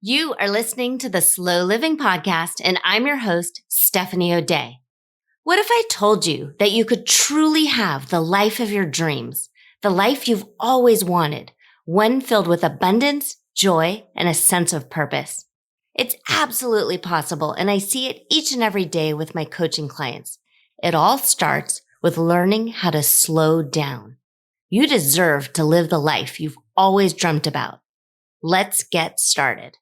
You are listening to the Slow Living Podcast, and I'm your host, Stephanie O'Day. What if I told you that you could truly have the life of your dreams, the life you've always wanted, one filled with abundance, joy, and a sense of purpose? It's absolutely possible, and I see it each and every day with my coaching clients. It all starts with learning how to slow down. You deserve to live the life you've always dreamt about. Let's get started.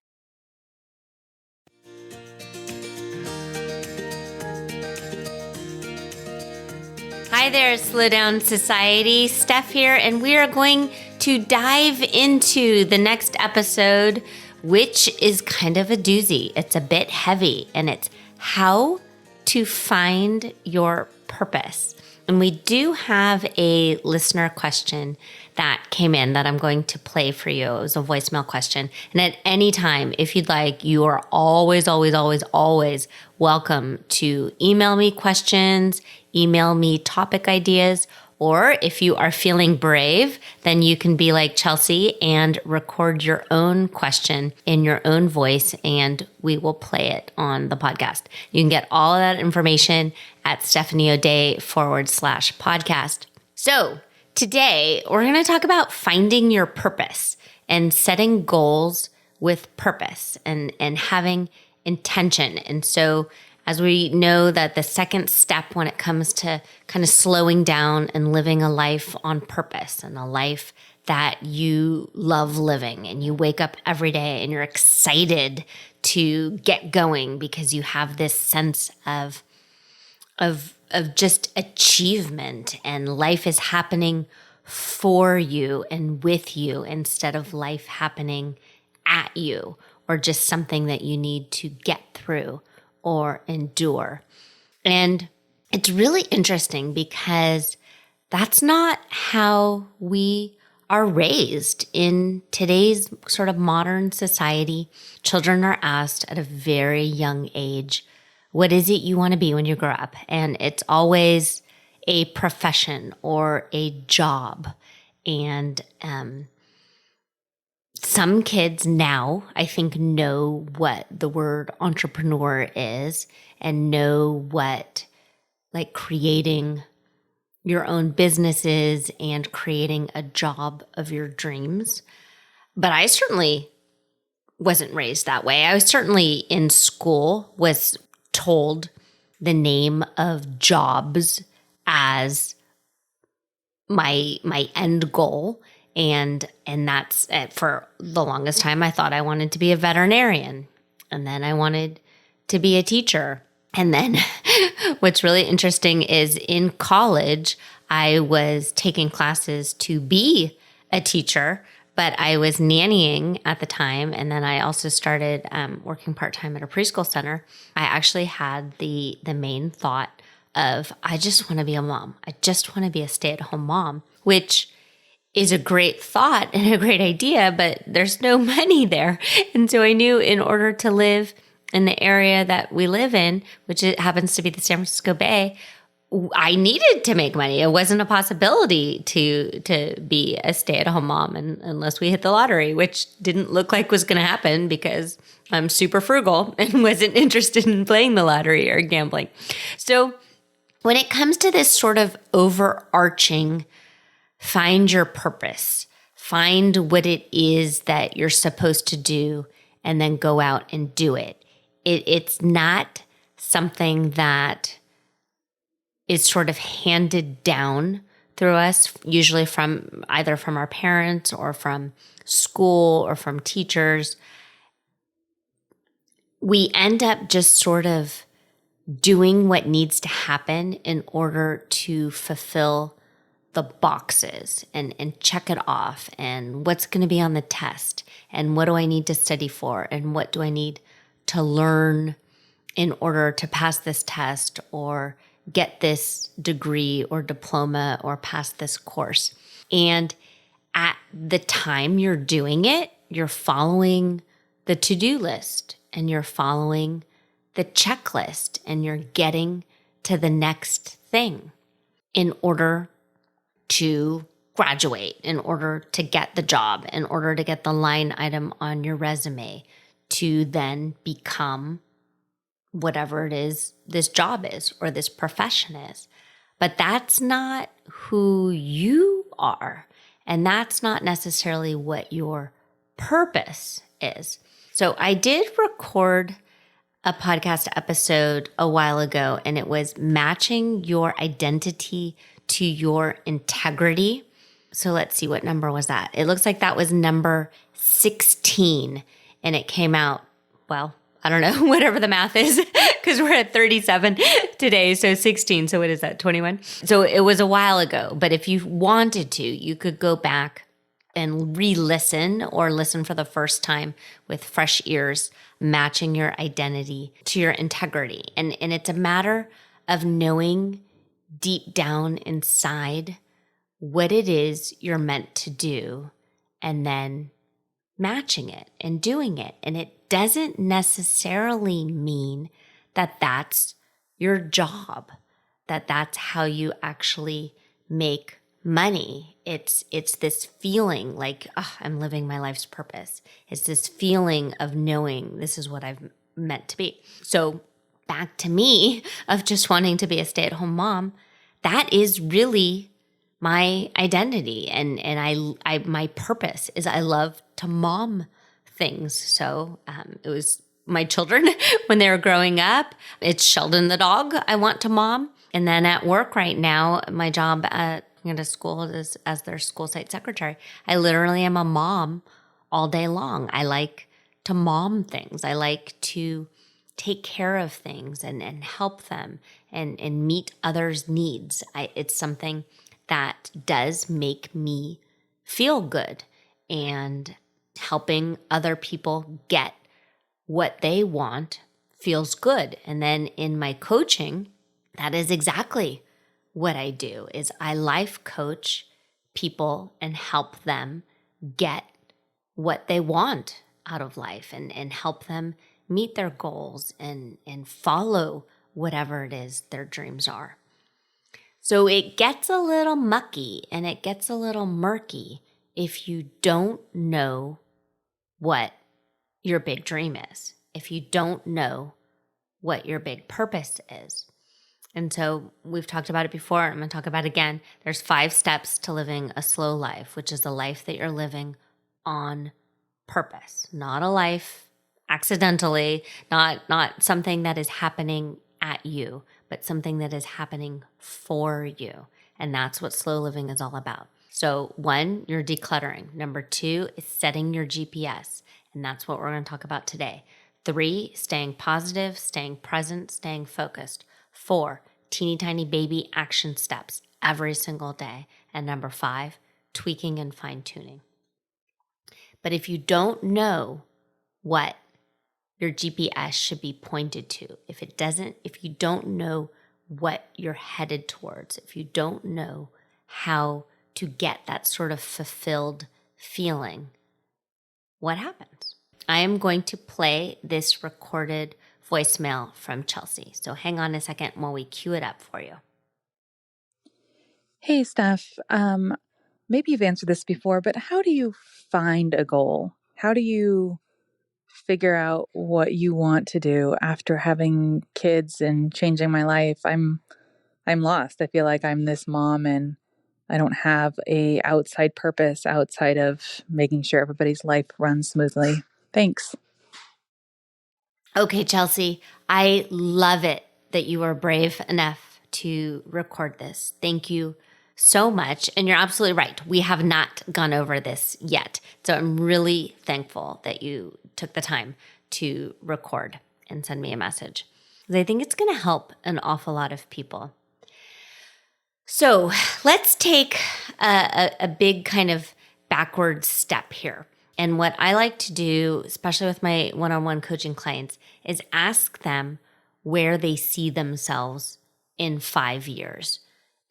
Hi there, Slow Down Society. Steph here, and we are going to dive into the next episode, which is kind of a doozy. It's a bit heavy, and it's how to find your purpose. And we do have a listener question that came in that I'm going to play for you. It was a voicemail question. And at any time, if you'd like, you are always welcome to email me questions, email me topic ideas, or if you are feeling brave, then you can be like Chelsea and record your own question in your own voice, and we will play it on the podcast. You can get all of that information at StephanieO'Day/podcast. So today we're going to talk about finding your purpose and setting goals with purpose and having intention. And so as we know that the second step when it comes to kind of slowing down and living a life on purpose and a life that you love living and you wake up every day and you're excited to get going because you have this sense of just achievement and life is happening for you and with you instead of life happening at you or just something that you need to get through or endure. And it's really interesting because that's not how we are raised in today's sort of modern society. Children are asked at a very young age, what is it you want to be when you grow up? And it's always a profession or a job. And some kids now, I think, know what the word entrepreneur is and know what like creating your own businesses and creating a job of your dreams. But I certainly wasn't raised that way. I was certainly in school was told the name of jobs as my end goal. And that's for the longest time, I thought I wanted to be a veterinarian. And then I wanted to be a teacher. And then what's really interesting is in college, I was taking classes to be a teacher, but I was nannying at the time. And then I also started working part-time at a preschool center. I actually had the main thought of, I just want to be a mom. I just want to be a stay-at-home mom, which is a great thought and a great idea, but there's no money there. And so I knew in order to live in the area that we live in, which it happens to be the San Francisco Bay, I needed to make money. It wasn't a possibility to be a stay-at-home mom unless we hit the lottery, which didn't look like was going to happen because I'm super frugal and wasn't interested in playing the lottery or gambling. So when it comes to this sort of overarching find your purpose, find what it is that you're supposed to do, and then go out and do it. It's not something that is sort of handed down through us, usually from either from our parents or from school or from teachers. We end up just sort of doing what needs to happen in order to fulfill the boxes and check it off and what's going to be on the test and what do I need to study for and what do I need to learn in order to pass this test or get this degree or diploma or pass this course. And at the time you're doing it, you're following the to-do list and you're following the checklist and you're getting to the next thing in order to graduate, in order to get the job, in order to get the line item on your resume, to then become whatever it is this job is or this profession is. But that's not who you are. And that's not necessarily what your purpose is. So I did record a podcast episode a while ago, and it was matching your identity to your integrity. So let's see, what number was that? It looks like that was number 16, and it came out, well, I don't know, whatever the math is, because we're at 37 today. So 16. So what is that, 21? So it was a while ago. But if you wanted to, you could go back and re-listen or listen for the first time with fresh ears, matching your identity to your integrity. And it's a matter of knowing deep down inside what it is you're meant to do and then matching it and doing it. And it doesn't necessarily mean that that's your job, that that's how you actually make money. It's this feeling like, oh, I'm living my life's purpose. It's this feeling of knowing this is what I've meant to be. So back to me of just wanting to be a stay-at-home mom, that is really my identity. And I my purpose is I love to mom things. So it was my children when they were growing up. It's Sheldon the dog I want to mom. And then at work right now, my job at a school is as their school site secretary. I literally am a mom all day long. I like to mom things. I like to take care of things and help them and meet others' needs. It's something that does make me feel good, and helping other people get what they want feels good. And then in my coaching, that is exactly what I do is I life coach people and help them get what they want out of life and help them meet their goals and follow whatever it is their dreams are. So it gets a little mucky and it gets a little murky if you don't know what your big dream is, if you don't know what your big purpose is. And so we've talked about it before. I'm going to talk about it again. There's 5 steps to living a slow life, which is a life that you're living on purpose, not a life accidentally, not something that is happening at you, but something that is happening for you. And that's what slow living is all about. So 1, you're decluttering. Number 2 is setting your GPS. And that's what we're going to talk about today. 3, staying positive, staying present, staying focused. 4, teeny tiny baby action steps every single day. And number 5, tweaking and fine tuning. But if you don't know what your GPS should be pointed to, if you don't know what you're headed towards, if you don't know how to get that sort of fulfilled feeling, what happens? I am going to play this recorded voicemail from Chelsea. So hang on a second while we cue it up for you. Hey, Steph. Maybe you've answered this before, but how do you find a goal? How do you figure out what you want to do after having kids and changing my life? I'm lost. I feel like I'm this mom and I don't have a outside purpose outside of making sure everybody's life runs smoothly. Thanks. Okay, Chelsea, I love it that you are brave enough to record this. Thank you so much. And you're absolutely right. We have not gone over this yet. So I'm really thankful that you took the time to record and send me a message, because I think it's going to help an awful lot of people. So let's take a big kind of backward step here. And what I like to do, especially with my one-on-one coaching clients, is ask them where they see themselves in 5 years.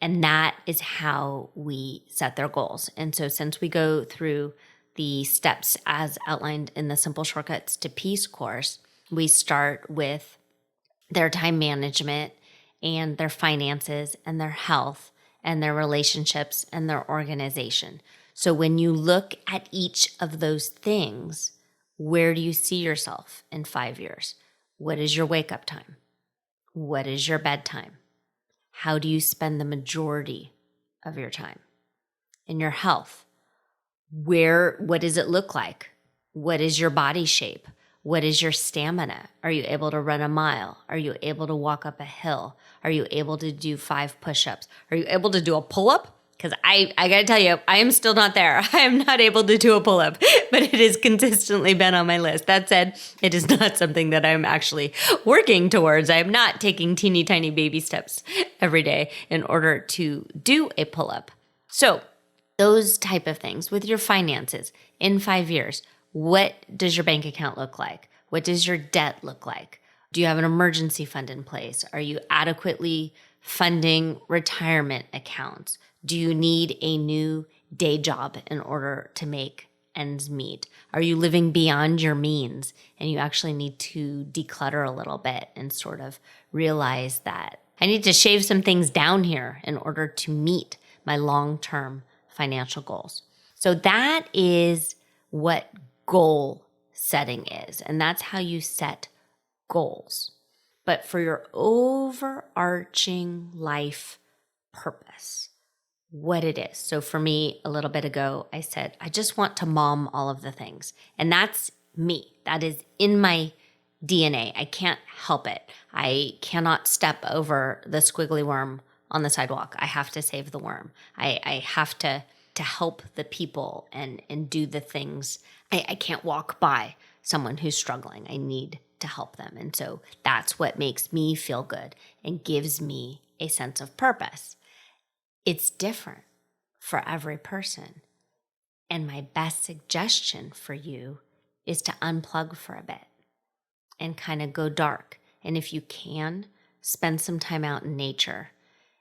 And that is how we set their goals. And so since we go through the steps as outlined in the Simple Shortcuts to Peace course, we start with their time management and their finances and their health and their relationships and their organization. So when you look at each of those things, Where do you see yourself in 5 years? What is your wake up time? What is your bedtime? How do you spend the majority of your time? In your health, what does it look like? What is your body shape? What is your stamina? Are you able to run a mile? Are you able to walk up a hill? Are you able to do 5 push-ups? Are you able to do a pull-up? Because I got to tell you, I am still not there. I am not able to do a pull-up, but it has consistently been on my list. That said, it is not something that I'm actually working towards. I am not taking teeny tiny baby steps every day in order to do a pull-up. So those type of things with your finances in 5 years. What does your bank account look like? What does your debt look like? Do you have an emergency fund in place? Are you adequately funding retirement accounts? Do you need a new day job in order to make ends meet? Are you living beyond your means and you actually need to declutter a little bit and sort of realize that I need to shave some things down here in order to meet my long-term financial goals? So that is what goal setting is. And that's how you set goals. But for your overarching life purpose, what it is. So for me, a little bit ago, I said, I just want to mom all of the things. And that's me. That is in my DNA. I can't help it. I cannot step over the squiggly worm on the sidewalk. I have to save the worm. I have to help the people and do the things. I can't walk by someone who's struggling. I need to help them. And so that's what makes me feel good and gives me a sense of purpose. It's different for every person. And my best suggestion for you is to unplug for a bit and kind of go dark. And if you can, spend some time out in nature.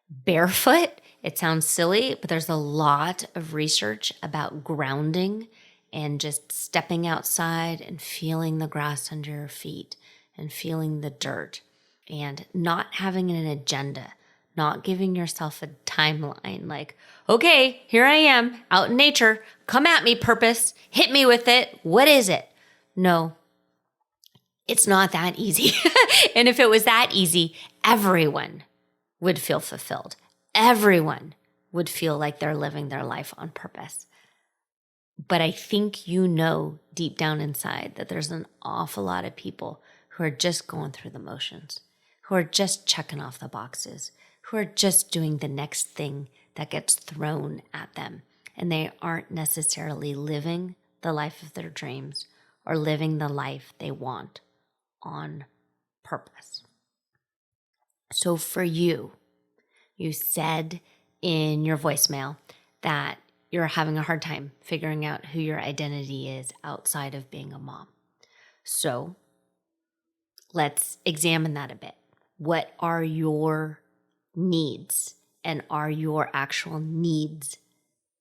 Barefoot, it sounds silly, but there's a lot of research about grounding and just stepping outside and feeling the grass under your feet and feeling the dirt and not having an agenda, not giving yourself a timeline like, okay, here I am out in nature. Come at me, purpose. Hit me with it. What is it? No, it's not that easy. And if it was that easy, everyone would feel fulfilled. Everyone would feel like they're living their life on purpose. But I think you know deep down inside that there's an awful lot of people who are just going through the motions, who are just checking off the boxes, who are just doing the next thing that gets thrown at them. And they aren't necessarily living the life of their dreams or living the life they want on purpose. So for you, you said in your voicemail that you're having a hard time figuring out who your identity is outside of being a mom. So let's examine that a bit. What are your needs, and are your actual needs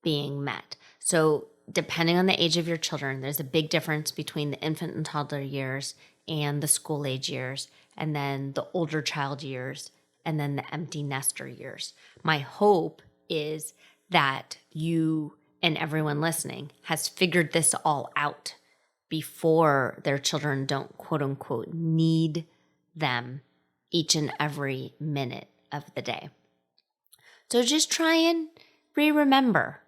being met? So depending on the age of your children, there's a big difference between the infant and toddler years and the school age years, and then the older child years, and then the empty nester years. My hope is that you and everyone listening has figured this all out before their children don't, quote unquote, need them each and every minute of the day. So just try and remember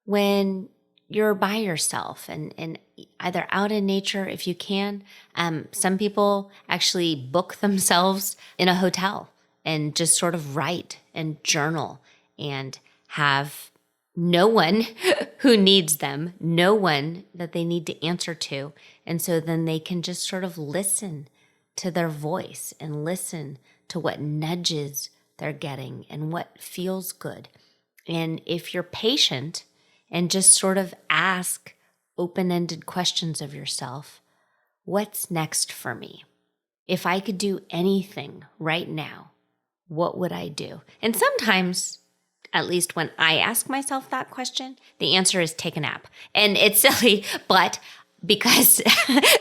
when you're by yourself and either out in nature if you can. Some people actually book themselves in a hotel and just sort of write and journal and have no one who needs them, no one that they need to answer to. And so then they can just sort of listen to their voice and listen to what nudges they're getting and what feels good. And if you're patient and just sort of ask open-ended questions of yourself, what's next for me? If I could do anything right now, what would I do? And sometimes, at least when I ask myself that question, the answer is take a nap. And it's silly, but because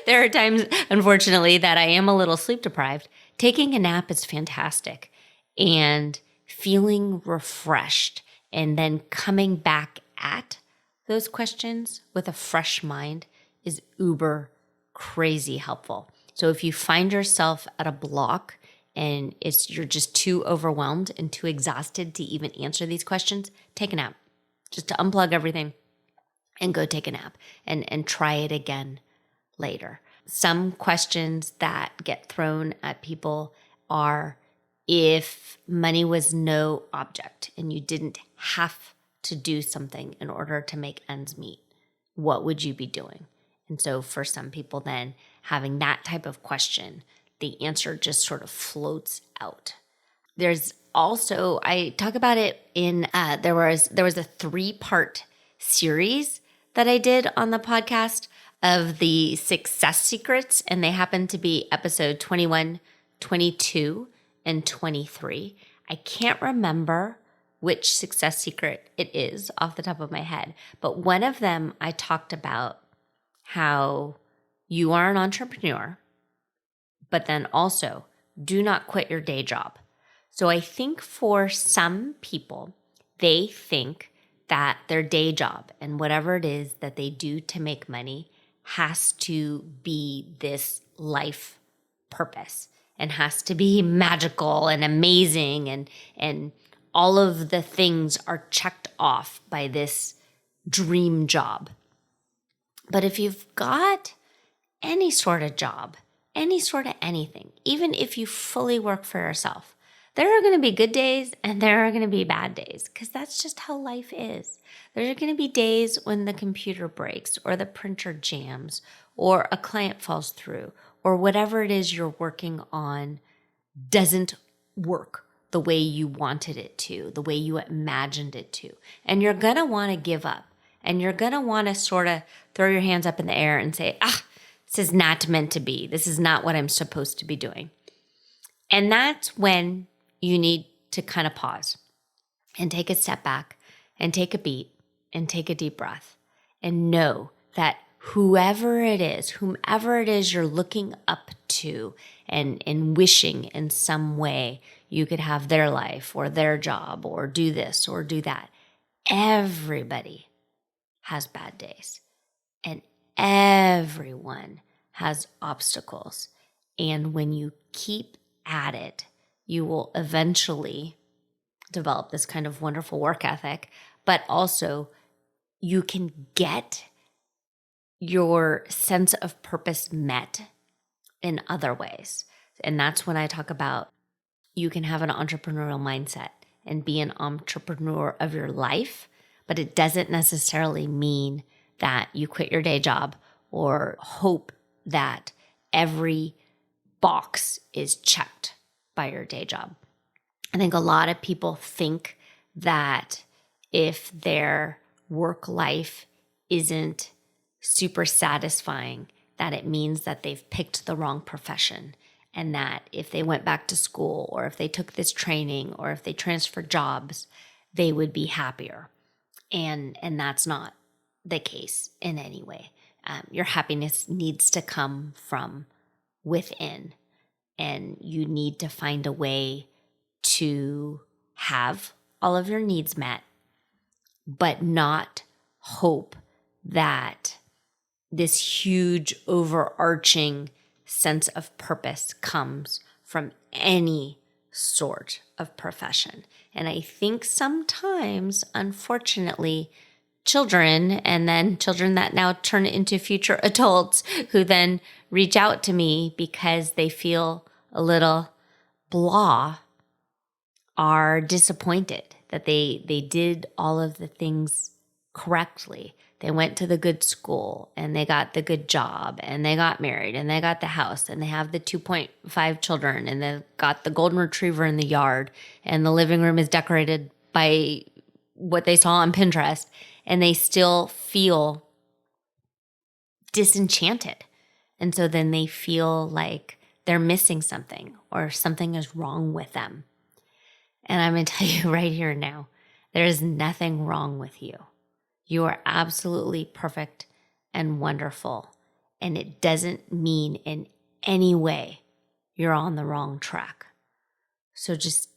there are times, unfortunately, that I am a little sleep deprived, taking a nap is fantastic. And feeling refreshed and then coming back at those questions with a fresh mind is uber crazy helpful. So if you find yourself at a block and you're just too overwhelmed and too exhausted to even answer these questions, take a nap. Just to unplug everything and go take a nap and try it again later. Some questions that get thrown at people are, if money was no object and you didn't have to do something in order to make ends meet, what would you be doing? And so for some people then, having that type of question, the answer just sort of floats out. There's also, I talk about it in, there was a 3-part series that I did on the podcast of the success secrets, and they happen to be episode 21, 22, and 23. I can't remember which success secret it is off the top of my head, but one of them I talked about how you are an entrepreneur, but then also do not quit your day job. So I think for some people, they think that their day job and whatever it is that they do to make money has to be this life purpose and has to be magical and amazing, and all of the things are checked off by this dream job. But if you've got any sort of job, any sort of anything, even if you fully work for yourself, there are going to be good days and there are going to be bad days, because that's just how life is. There are going to be days when the computer breaks or the printer jams or a client falls through or whatever it is you're working on doesn't work the way you wanted it to, the way you imagined it to. And you're going to want to give up, and you're going to want to sort of throw your hands up in the air and say, this is not meant to be. This is not what I'm supposed to be doing. And that's when you need to kind of pause and take a step back and take a beat and take a deep breath and know that whomever it is you're looking up to and wishing in some way you could have their life or their job or do this or do that, everybody has bad days and everyone has obstacles. And when you keep at it, you will eventually develop this kind of wonderful work ethic, but also you can get your sense of purpose met in other ways. And that's when I talk about you can have an entrepreneurial mindset and be an entrepreneur of your life, but it doesn't necessarily mean that you quit your day job or hope that every box is checked by your day job. I think a lot of people think that if their work life isn't super satisfying, that it means that they've picked the wrong profession, and that if they went back to school or if they took this training or if they transferred jobs, they would be happier. And that's not the case in any way. Your happiness needs to come from within, and you need to find a way to have all of your needs met, but not hope that this huge overarching sense of purpose comes from any sort of profession. And I think sometimes, unfortunately, children, and then children that now turn into future adults who then reach out to me because they feel a little blah, are disappointed that they did all of the things correctly. They went to the good school and they got the good job and they got married and they got the house and they have the 2.5 children and they've got the golden retriever in the yard and the living room is decorated by what they saw on Pinterest, and they still feel disenchanted. And so then they feel like they're missing something or something is wrong with them. And I'm going to tell you right here now, there is nothing wrong with you. You are absolutely perfect and wonderful. And it doesn't mean in any way you're on the wrong track. So just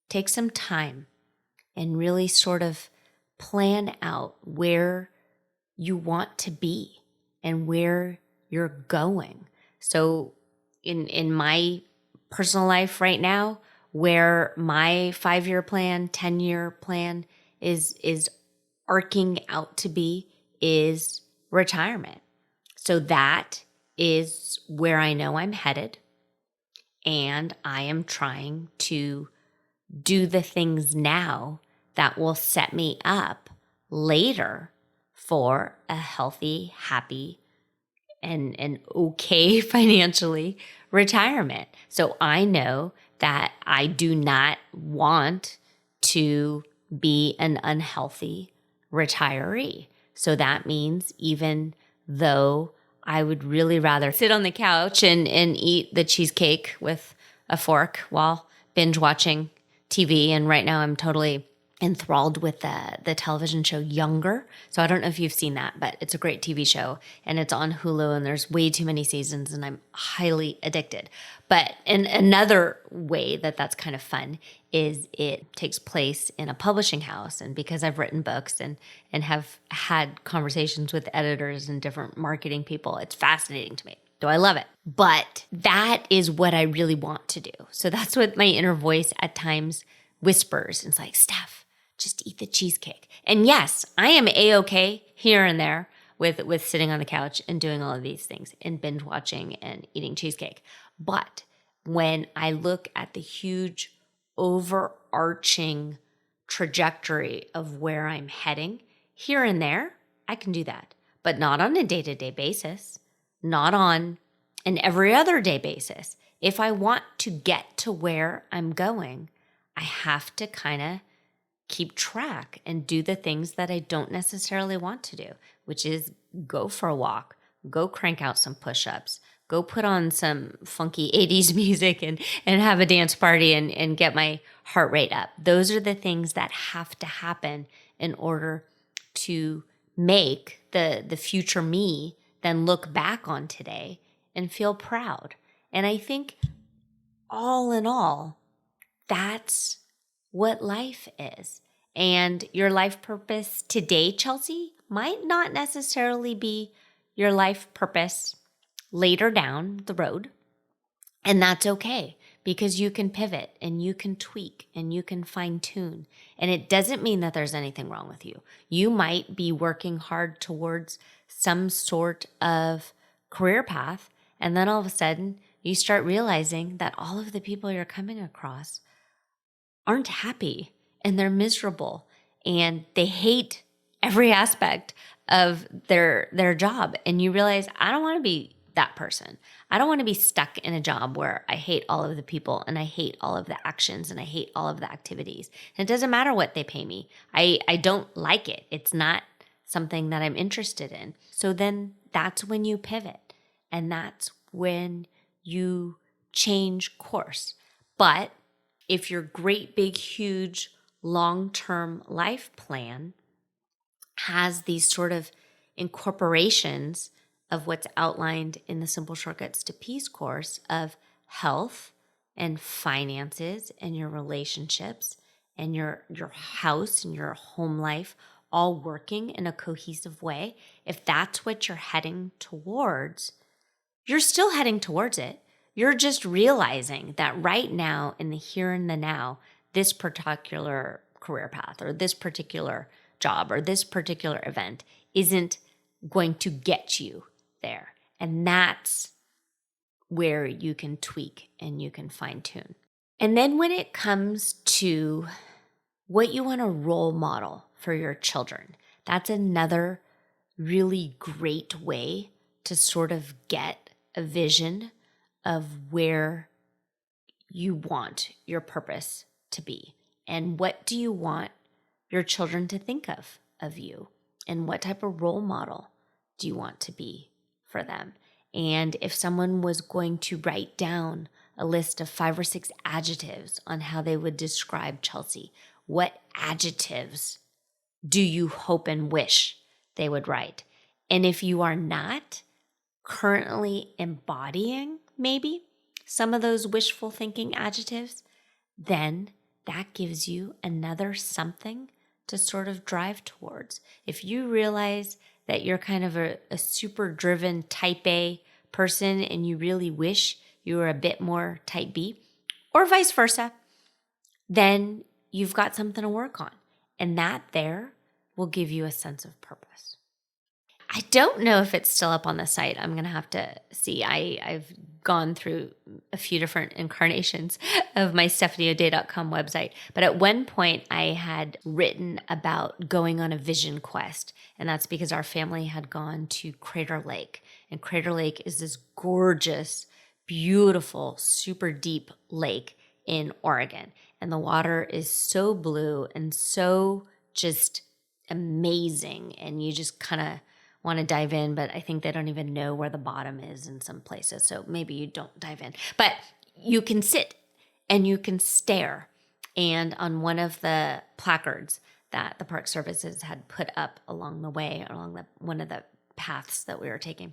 take some time and really sort of plan out where you want to be and where you're going. So in my personal life right now, where my 5-year plan, 10-year plan is arcing out to be is retirement. So that is where I know I'm headed. And I am trying to do the things now that will set me up later for a healthy, happy, and okay financially retirement. So I know that I do not want to be an unhealthy retiree. So that means even though I would really rather sit on the couch and eat the cheesecake with a fork while binge watching TV. And right now I'm totally enthralled with the television show Younger. So I don't know if you've seen that, but it's a great TV show and it's on Hulu and there's way too many seasons and I'm highly addicted. But in another way that's kind of fun is it takes place in a publishing house. And because I've written books and have had conversations with editors and different marketing people, it's fascinating to me. So I love it. But that is what I really want to do. So that's what my inner voice at times whispers. It's like, Steph, just eat the cheesecake. And yes, I am A-okay here and there with sitting on the couch and doing all of these things and binge watching and eating cheesecake. But when I look at the huge overarching trajectory of where I'm heading, here and there, I can do that. But not on a day-to-day basis, not on an every other day basis. If I want to get to where I'm going, I have to kind of keep track and do the things that I don't necessarily want to do, which is go for a walk, go crank out some push-ups, go put on some funky 80s music and have a dance party and get my heart rate up. Those are the things that have to happen in order to make the future me then look back on today and feel proud. And I think all in all, that's what life is. And your life purpose today, Chelsea, might not necessarily be your life purpose later down the road. And that's okay because you can pivot and you can tweak and you can fine tune. And it doesn't mean that there's anything wrong with you. You might be working hard towards some sort of career path. And then all of a sudden you start realizing that all of the people you're coming across aren't happy and they're miserable and they hate every aspect of their job. And you realize, I don't want to be that person. I don't want to be stuck in a job where I hate all of the people and I hate all of the actions and I hate all of the activities. And it doesn't matter what they pay me. I don't like it. It's not something that I'm interested in. So then that's when you pivot and that's when you change course. But if your great, big, huge, long-term life plan has these sort of incorporations of what's outlined in the Simple Shortcuts to Peace course of health and finances and your relationships and your house and your home life all working in a cohesive way, if that's what you're heading towards, you're still heading towards it. You're just realizing that right now, in the here and the now, this particular career path or this particular job or this particular event isn't going to get you there. And that's where you can tweak and you can fine tune. And then when it comes to what you want to role model for your children, that's another really great way to sort of get a vision of where you want your purpose to be. And what do you want your children to think of you? And what type of role model do you want to be for them? And if someone was going to write down a list of 5 or 6 adjectives on how they would describe Chelsea, what adjectives do you hope and wish they would write? And if you are not currently embodying maybe some of those wishful thinking adjectives, then that gives you another something to sort of drive towards. If you realize that you're kind of a super driven type A person and you really wish you were a bit more type B, or vice versa, then you've got something to work on. And that there will give you a sense of purpose. I don't know if it's still up on the site. I'm going to have to see. I've gone through a few different incarnations of my StephanieO'Day.com website. But at one point, I had written about going on a vision quest. And that's because our family had gone to Crater Lake. And Crater Lake is this gorgeous, beautiful, super deep lake in Oregon. And the water is so blue and so just amazing. And you just kind of want to dive in, but I think they don't even know where the bottom is in some places. So maybe you don't dive in. But you can sit and you can stare. And on one of the placards that the Park Services had put up along the way, along one of the paths that we were taking,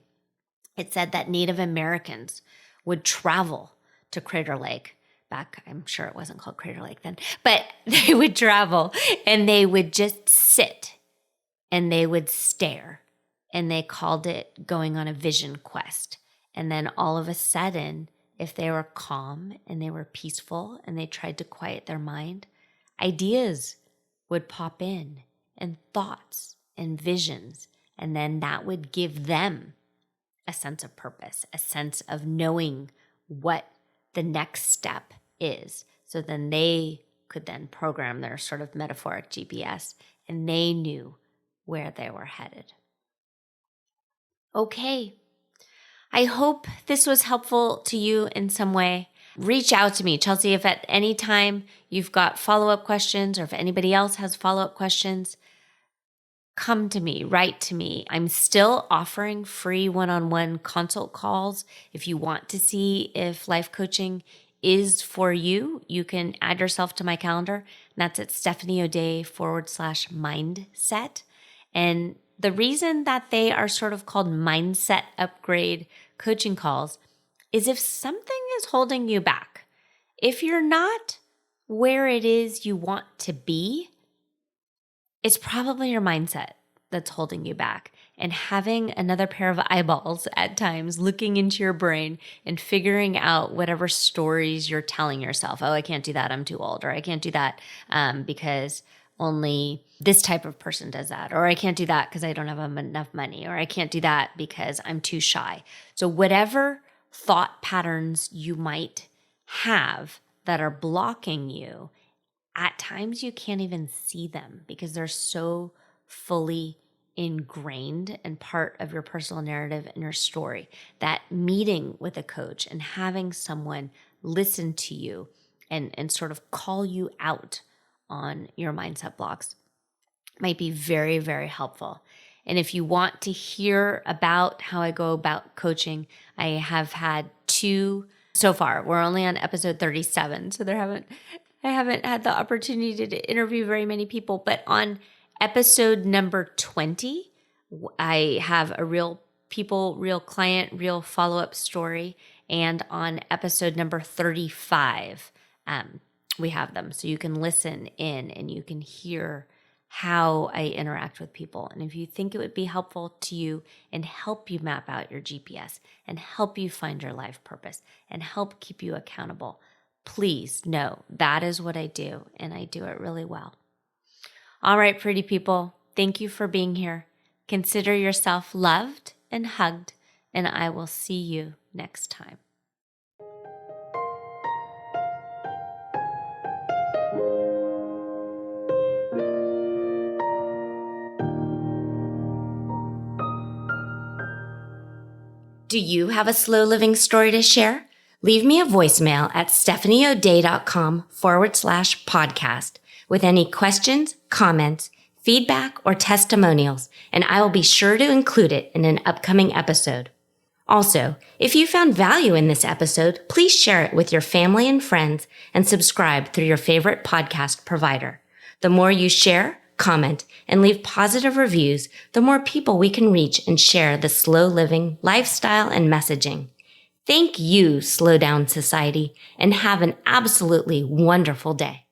it said that Native Americans would travel to Crater Lake. Back, I'm sure it wasn't called Crater Lake then, but they would travel and they would just sit and they would stare. And they called it going on a vision quest. And then all of a sudden, if they were calm and they were peaceful and they tried to quiet their mind, ideas would pop in and thoughts and visions. And then that would give them a sense of purpose, a sense of knowing what the next step is. So then they could then program their sort of metaphoric GPS and they knew where they were headed. Okay. I hope this was helpful to you in some way. Reach out to me, Chelsea, if at any time you've got follow-up questions or if anybody else has follow-up questions, come to me, write to me. I'm still offering free one-on-one consult calls. If you want to see if life coaching is for you, you can add yourself to my calendar. And that's at StephanieO'Day.com/mindset. And the reason that they are sort of called mindset upgrade coaching calls is if something is holding you back, if you're not where it is you want to be, it's probably your mindset that's holding you back. And having another pair of eyeballs at times looking into your brain and figuring out whatever stories you're telling yourself. Oh, I can't do that. I'm too old. Or I can't do that because only this type of person does that. Or I can't do that because I don't have enough money. Or I can't do that because I'm too shy. So whatever thought patterns you might have that are blocking you, at times you can't even see them because they're so fully ingrained and part of your personal narrative and your story that meeting with a coach and having someone listen to you and sort of call you out on your mindset blocks might be very, very helpful. And if you want to hear about how I go about coaching, I have had 2 so far. We're only on episode 37, so I haven't had the opportunity to interview very many people. But on episode number 20, I have a real client, real follow-up story. And on episode number 35, we have them. So you can listen in and you can hear how I interact with people. And if you think it would be helpful to you and help you map out your GPS and help you find your life purpose and help keep you accountable, please know that is what I do, and I do it really well. All right, pretty people, thank you for being here. Consider yourself loved and hugged, and I will see you next time. Do you have a slow living story to share? Leave me a voicemail at StephanieO'Day.com/podcast with any questions, comments, feedback, or testimonials, and I will be sure to include it in an upcoming episode. Also, if you found value in this episode, please share it with your family and friends and subscribe through your favorite podcast provider. The more you share, comment, and leave positive reviews, the more people we can reach and share the slow living lifestyle and messaging. Thank you, Slow Down Society, and have an absolutely wonderful day.